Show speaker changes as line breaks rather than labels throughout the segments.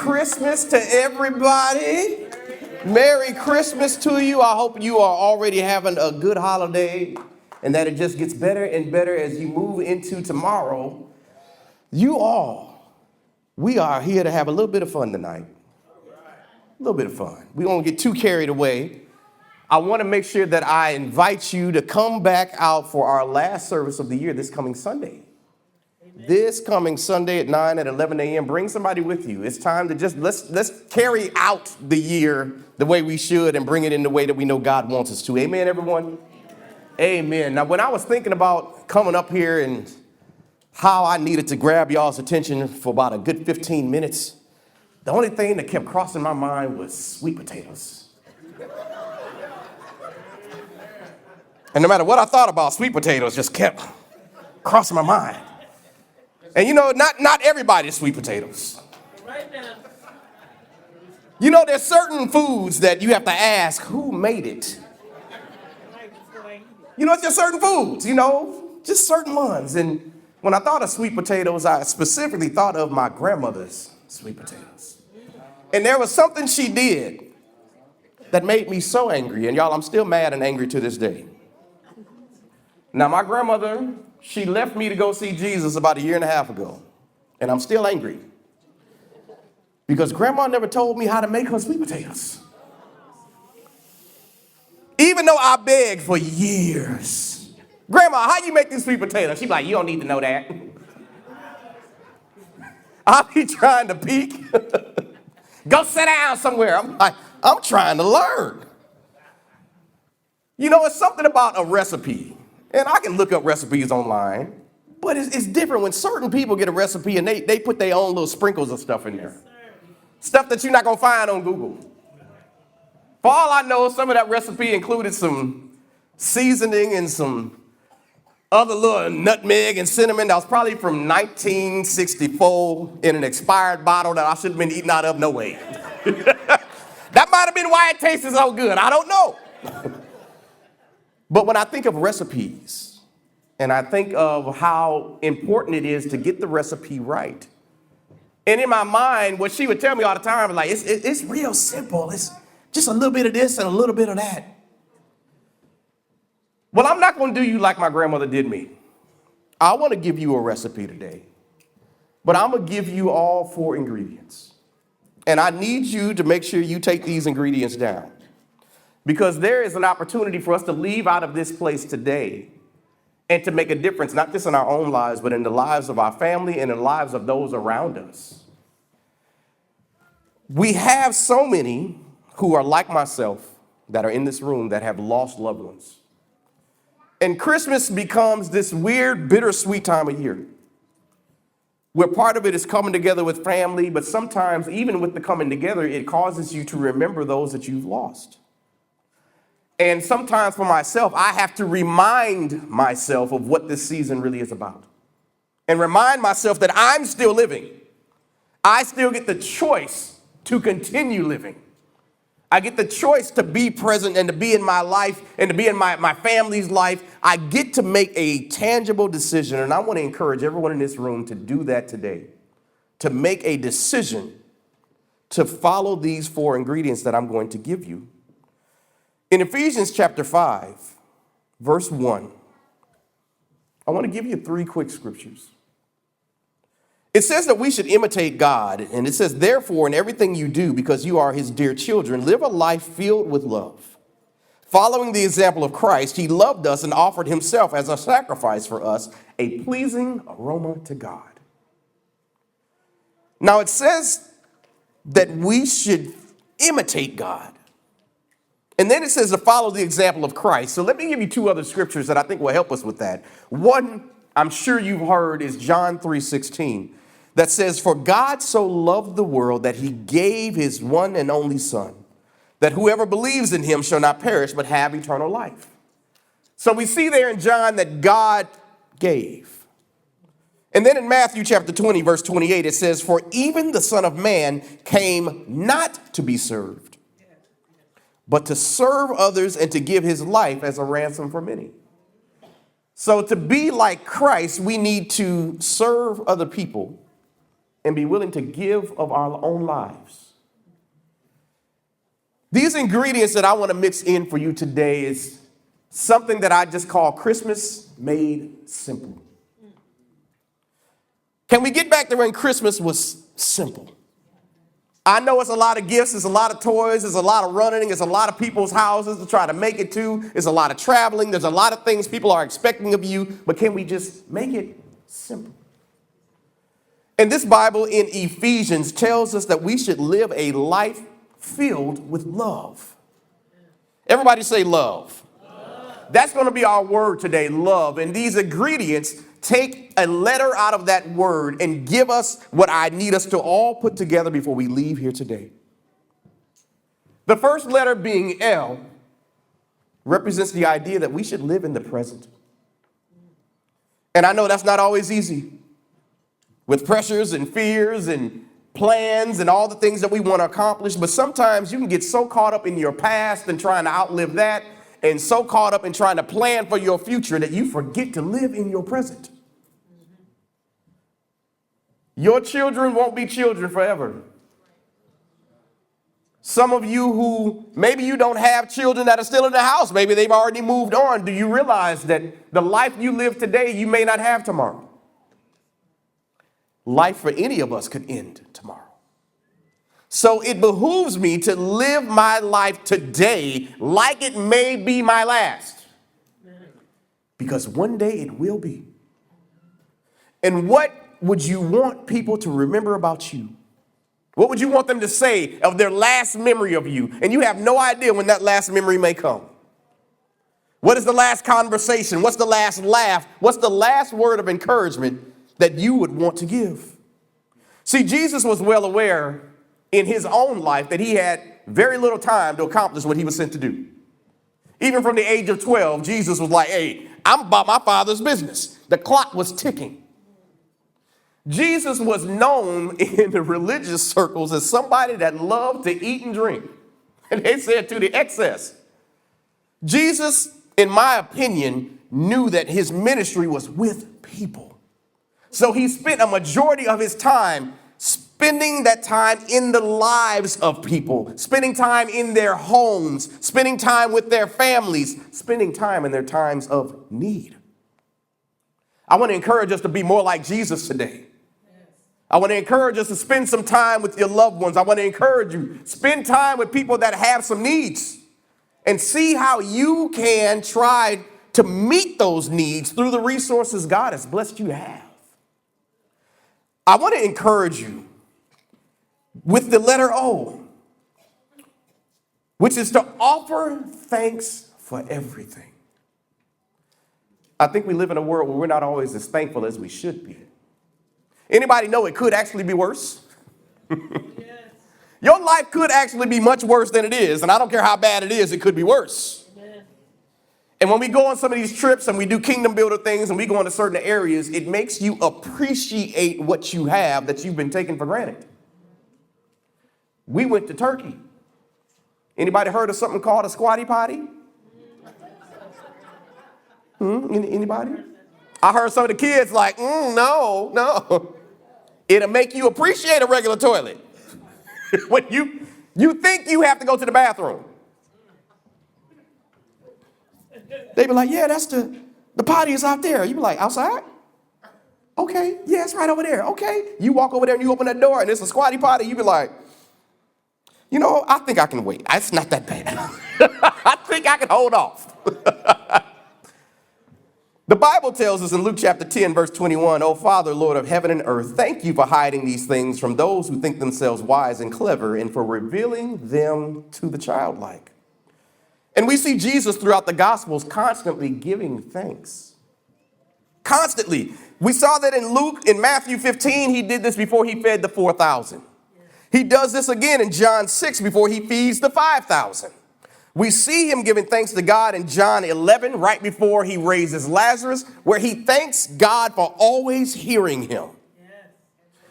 Christmas to everybody. Merry Christmas to you. I hope you are already having a good holiday and that it just gets better and better as you move into tomorrow. We are here to have a little bit of fun tonight. A little bit of fun. We won't get too carried away. I want to make sure that I invite you to come back out for our last service of the year this coming Sunday. This coming Sunday at 9 and 11 a.m. Bring somebody with you. It's time to just let's carry out the year the way we should and bring it in the way that we know God wants us to. Amen, everyone? Amen. Now, when I was thinking about coming up here and how I needed to grab y'all's attention for about a good 15 minutes, the only thing that kept crossing my mind was sweet potatoes. And no matter what I thought about, sweet potatoes just kept crossing my mind. And you know, not everybody's sweet potatoes. You know, there's certain foods that you have to ask, who made it? You know, it's just certain foods, just certain ones. And when I thought of sweet potatoes, I specifically thought of my grandmother's sweet potatoes. And there was something she did that made me so angry. And y'all, I'm still mad and angry to this day. Now, my grandmother, she left me to go see Jesus about 1.5 years ago. And I'm still angry. Because Grandma never told me how to make her sweet potatoes. Even though I begged for years. Grandma, how you make these sweet potatoes? She's like, you don't need to know that. I'll be trying to peek. Go sit down somewhere. I'm like, I'm trying to learn. You know, it's something about a recipe. And I can look up recipes online, but it's different when certain people get a recipe and they put their own little sprinkles of stuff in there. Stuff that you're not going to find on Google. For all I know, some of that recipe included some seasoning and some other little nutmeg and cinnamon that was probably from 1964 in an expired bottle that I should have been eating out of no way. That might have been why it tasted so good. I don't know. But when I think of recipes, and I think of how important it is to get the recipe right, and in my mind, what she would tell me all the time, like, it's real simple. It's just a little bit of this and a little bit of that. Well, I'm not going to do you like my grandmother did me. I want to give you a recipe today, but I'm going to give you all 4 ingredients. And I need you to make sure you take these ingredients down. Because there is an opportunity for us to leave out of this place today and to make a difference, not just in our own lives, but in the lives of our family and in the lives of those around us. We have so many who are like myself that are in this room that have lost loved ones. And Christmas becomes this weird, bittersweet time of year where part of it is coming together with family, but sometimes even with the coming together, it causes you to remember those that you've lost. And sometimes for myself, I have to remind myself of what this season really is about. And remind myself that I'm still living. I still get the choice to continue living. I get the choice to be present and to be in my life and to be in my family's life. I get to make a tangible decision. And I want to encourage everyone in this room to do that today. To make a decision to follow these 4 ingredients that I'm going to give you. In Ephesians chapter 5, verse 1, I want to give you 3 quick scriptures. It says that we should imitate God, and it says, therefore, in everything you do, because you are his dear children, live a life filled with love. Following the example of Christ, he loved us and offered himself as a sacrifice for us, a pleasing aroma to God. Now, it says that we should imitate God. And then it says to follow the example of Christ. So let me give you 2 other scriptures that I think will help us with that. One, I'm sure you've heard, is John 3:16, that says, for God so loved the world that he gave his one and only Son, that whoever believes in him shall not perish but have eternal life. So we see there in John that God gave. And then in Matthew chapter 20, verse 28, it says, for even the Son of Man came not to be served, but to serve others and to give his life as a ransom for many. So to be like Christ, we need to serve other people and be willing to give of our own lives. These ingredients that I want to mix in for you today is something that I just call Christmas made simple. Can we get back to when Christmas was simple? I know it's a lot of gifts, it's a lot of toys, it's a lot of running, it's a lot of people's houses to try to make it to, it's a lot of traveling, there's a lot of things people are expecting of you, but can we just make it simple? And this Bible in Ephesians tells us that we should live a life filled with love. Everybody say love. That's going to be our word today, love. And these ingredients take a letter out of that word and give us what I need us to all put together before we leave here today. The first letter, being L, represents the idea that we should live in the present. And I know that's not always easy, with pressures and fears and plans and all the things that we want to accomplish. But sometimes you can get so caught up in your past and trying to outlive that, and so caught up in trying to plan for your future that you forget to live in your present. Your children won't be children forever. Some of you who maybe you don't have children that are still in the house, maybe they've already moved on. Do you realize that the life you live today, you may not have tomorrow? Life for any of us could end tomorrow. So it behooves me to live my life today like it may be my last. Because one day it will be. And what would you want people to remember about you? What would you want them to say of their last memory of you? And you have no idea when that last memory may come. What is the last conversation? What's the last laugh? What's the last word of encouragement that you would want to give? See, Jesus was well aware in his own life that he had very little time to accomplish what he was sent to do. Even from the age of 12, Jesus was like, hey, I'm about my Father's business. The clock was ticking. Jesus was known in the religious circles as somebody that loved to eat and drink. And they said to the excess. Jesus, in my opinion, knew that his ministry was with people. So he spent a majority of his time spending that time in the lives of people, spending time in their homes, spending time with their families, spending time in their times of need. I want to encourage us to be more like Jesus today. I want to encourage us to spend some time with your loved ones. I want to encourage you, spend time with people that have some needs and see how you can try to meet those needs through the resources God has blessed you to have. I want to encourage you with the letter O, which is to offer thanks for everything. I think we live in a world where we're not always as thankful as we should be. Anybody know it could actually be worse? Yes. Your life could actually be much worse than it is, and I don't care how bad it is, it could be worse. Amen. And when we go on some of these trips and we do kingdom builder things and we go into certain areas, it makes you appreciate what you have that you've been taking for granted. We went to Turkey. Anybody heard of something called a squatty potty? Anybody? I heard some of the kids like, no. It'll make you appreciate a regular toilet. When you think you have to go to the bathroom. They be like, yeah, that's the potty is out there. You be like, outside? Okay, yeah, it's right over there. Okay. You walk over there and you open that door and it's a squatty potty. You be like, you know, I think I can wait. It's not that bad. I think I can hold off. The Bible tells us in Luke chapter 10, verse 21, "O Father, Lord of heaven and earth, thank you for hiding these things from those who think themselves wise and clever and for revealing them to the childlike." And we see Jesus throughout the Gospels constantly giving thanks. Constantly. We saw that in Luke, in Matthew 15, he did this before he fed the 4,000. He does this again in John 6 before he feeds the 5,000. We see him giving thanks to God in John 11, right before he raises Lazarus, where he thanks God for always hearing him.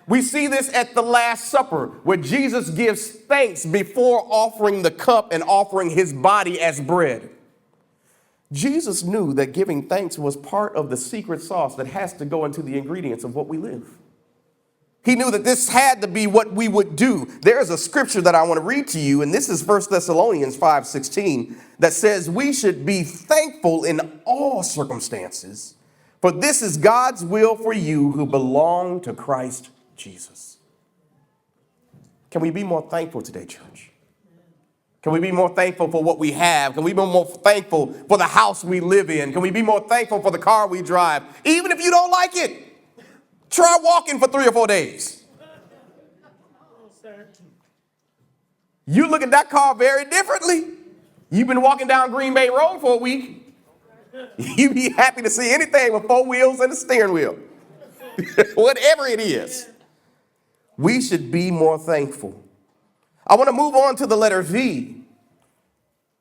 We see this at the Last Supper, where Jesus gives thanks before offering the cup and offering his body as bread. Jesus knew that giving thanks was part of the secret sauce that has to go into the ingredients of what we live. He knew that this had to be what we would do. There's a scripture that I want to read to you, and this is 1 Thessalonians 5:16, that says we should be thankful in all circumstances, for this is God's will for you who belong to Christ Jesus. Can we be more thankful today, church? Can we be more thankful for what we have? Can we be more thankful for the house we live in? Can we be more thankful for the car we drive? Even if you don't like it, try walking for 3 or 4 days. You look at that car very differently. You've been walking down Green Bay Road for a week. You'd be happy to see anything with 4 wheels and a steering wheel. Whatever it is. We should be more thankful. I want to move on to the letter V,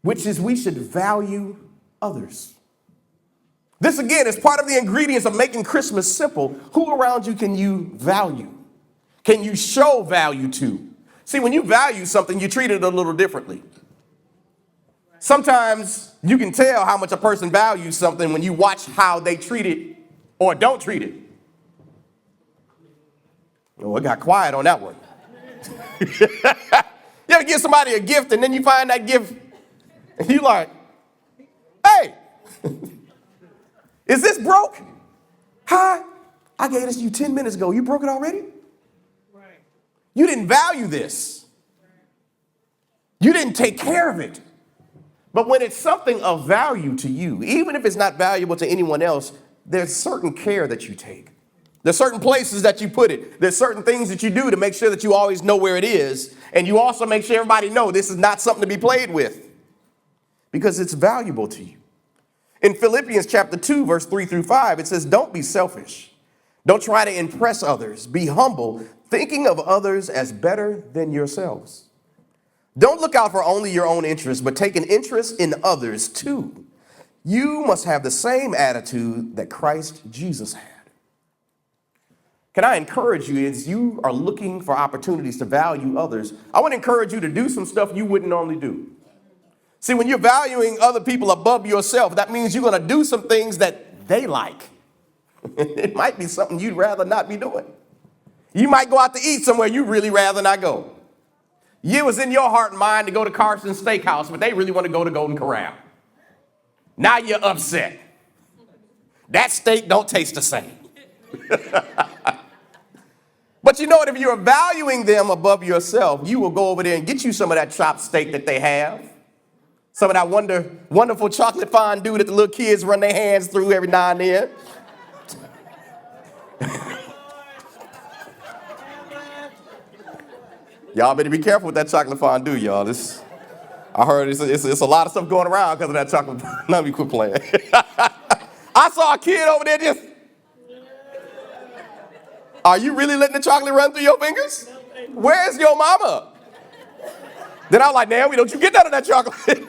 which is we should value others. This, again, is part of the ingredients of making Christmas simple. Who around you can you value? Can you show value to? See, when you value something, you treat it a little differently. Sometimes you can tell how much a person values something when you watch how they treat it or don't treat it. Oh, it got quiet on that one. You ever give somebody a gift and then you find that gift and you're like, hey, is this broke? Hi, I gave this to you 10 minutes ago. You broke it already? Right. You didn't value this. You didn't take care of it. But when it's something of value to you, even if it's not valuable to anyone else, there's certain care that you take. There's certain places that you put it. There's certain things that you do to make sure that you always know where it is. And you also make sure everybody knows this is not something to be played with because it's valuable to you. In Philippians chapter 2, verse 3-5, it says, don't be selfish. Don't try to impress others. Be humble, thinking of others as better than yourselves. Don't look out for only your own interests, but take an interest in others too. You must have the same attitude that Christ Jesus had. Can I encourage you, as you are looking for opportunities to value others, I want to encourage you to do some stuff you wouldn't normally do. See, when you're valuing other people above yourself, that means you're going to do some things that they like. It might be something you'd rather not be doing. You might go out to eat somewhere you'd really rather not go. It was in your heart and mind to go to Carson's Steakhouse, but they really want to go to Golden Corral. Now you're upset. That steak don't taste the same. But you know what? If you're valuing them above yourself, you will go over there and get you some of that chopped steak that they have. Some of that wonderful chocolate fondue that the little kids run their hands through every now and then. Y'all better be careful with that chocolate fondue, y'all. I heard it's a lot of stuff going around because of that chocolate. Let me quit playing. I saw a kid over there just. Are you really letting the chocolate run through your fingers? Where's your mama? Then I was like, Naomi, don't you get none of that chocolate.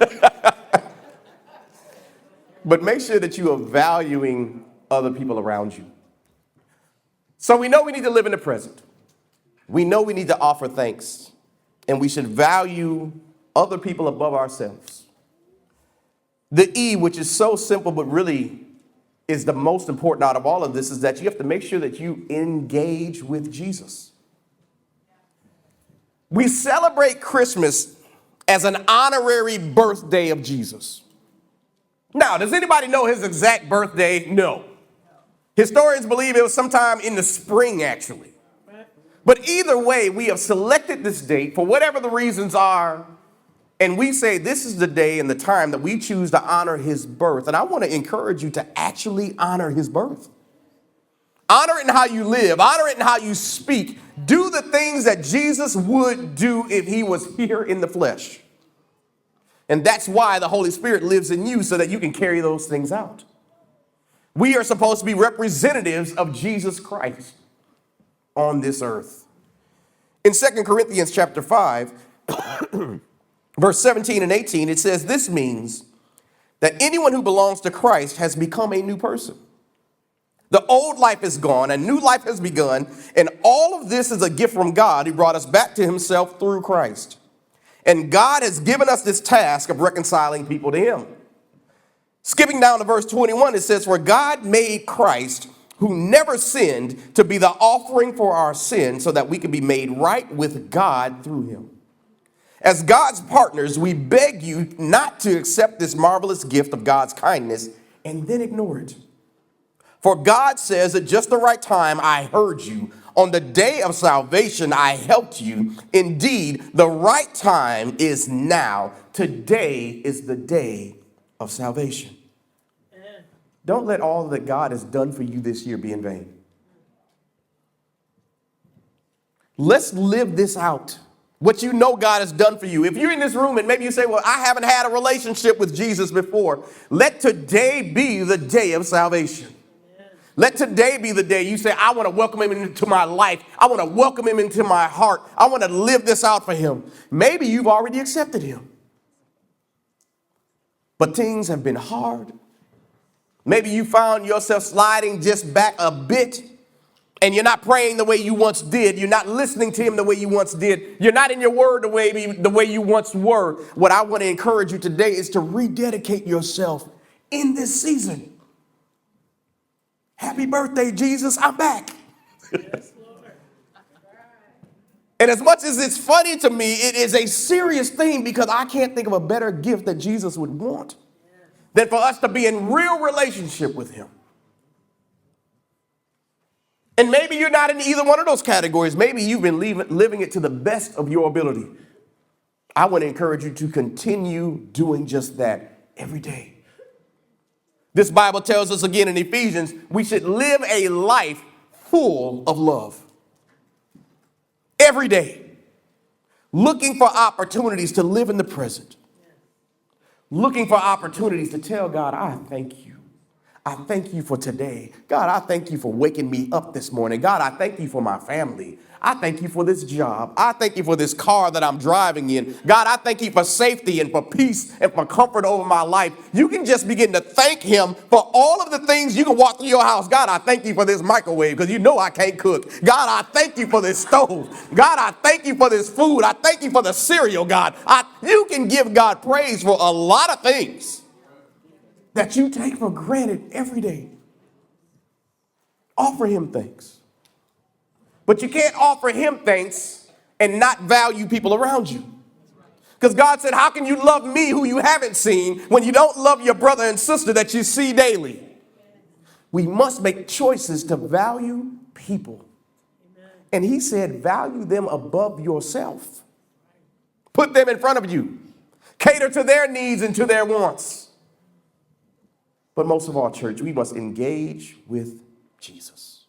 But make sure that you are valuing other people around you. So we know we need to live in the present. We know we need to offer thanks. And we should value other people above ourselves. The E, which is so simple but really is the most important out of all of this, is that you have to make sure that you engage with Jesus. We celebrate Christmas as an honorary birthday of Jesus. Now, does anybody know his exact birthday? No. Historians believe it was sometime in the spring, actually. But either way, we have selected this date for whatever the reasons are, and we say this is the day and the time that we choose to honor his birth. And I want to encourage you to actually honor his birth. Honor it in how you live. Honor it in how you speak. Do the things that Jesus would do if he was here in the flesh. And that's why the Holy Spirit lives in you, so that you can carry those things out. We are supposed to be representatives of Jesus Christ on this earth. In 2 Corinthians chapter 5, verse 17 and 18, it says, this means that anyone who belongs to Christ has become a new person. The old life is gone, a new life has begun, and all of this is a gift from God who brought us back to himself through Christ. And God has given us this task of reconciling people to him. Skipping down to verse 21, it says, for God made Christ who never sinned, to be the offering for our sins so that we can be made right with God through him. As God's partners, we beg you not to accept this marvelous gift of God's kindness and then ignore it. For God says at just the right time, I heard you. On the day of salvation, I helped you. Indeed, the right time is now. Today is the day of salvation. Don't let all that God has done for you this year be in vain. Let's live this out. What you know God has done for you. If you're in this room and maybe you say, well, I haven't had a relationship with Jesus before, let today be the day of salvation. Let today be the day you say, I want to welcome him into my life. I want to welcome him into my heart. I want to live this out for him. Maybe you've already accepted him, but things have been hard. Maybe you found yourself sliding just back a bit, and you're not praying the way you once did. You're not listening to him the way you once did. You're not in your word the way you once were. What I want to encourage you today is to rededicate yourself in this season. Happy birthday, Jesus. I'm back. Yes, Lord. And as much as it's funny to me, it is a serious thing, because I can't think of a better gift that Jesus would want than for us to be in real relationship with him. And maybe you're not in either one of those categories. Maybe you've been living it to the best of your ability. I want to encourage you to continue doing just that every day. This Bible tells us again in Ephesians, we should live a life full of love. Every day. Looking for opportunities to live in the present. Looking for opportunities to tell God, I thank you. I thank you for today. God, I thank you for waking me up this morning. God, I thank you for my family. I thank you for this job. I thank you for this car that I'm driving in. God, I thank you for safety and for peace and for comfort over my life. You can just begin to thank him for all of the things. You can walk through your house. God, I thank you for this microwave, because you know I can't cook. God, I thank you for this stove. God, I thank you for this food. I thank you for the cereal, God. You can give God praise for a lot of things that you take for granted every day. Offer him thanks. But you can't offer him thanks and not value people around you. Because God said, how can you love me who you haven't seen when you don't love your brother and sister that you see daily? We must make choices to value people. And he said, value them above yourself. Put them in front of you. Cater to their needs and to their wants. But most of all, church, we must engage with Jesus.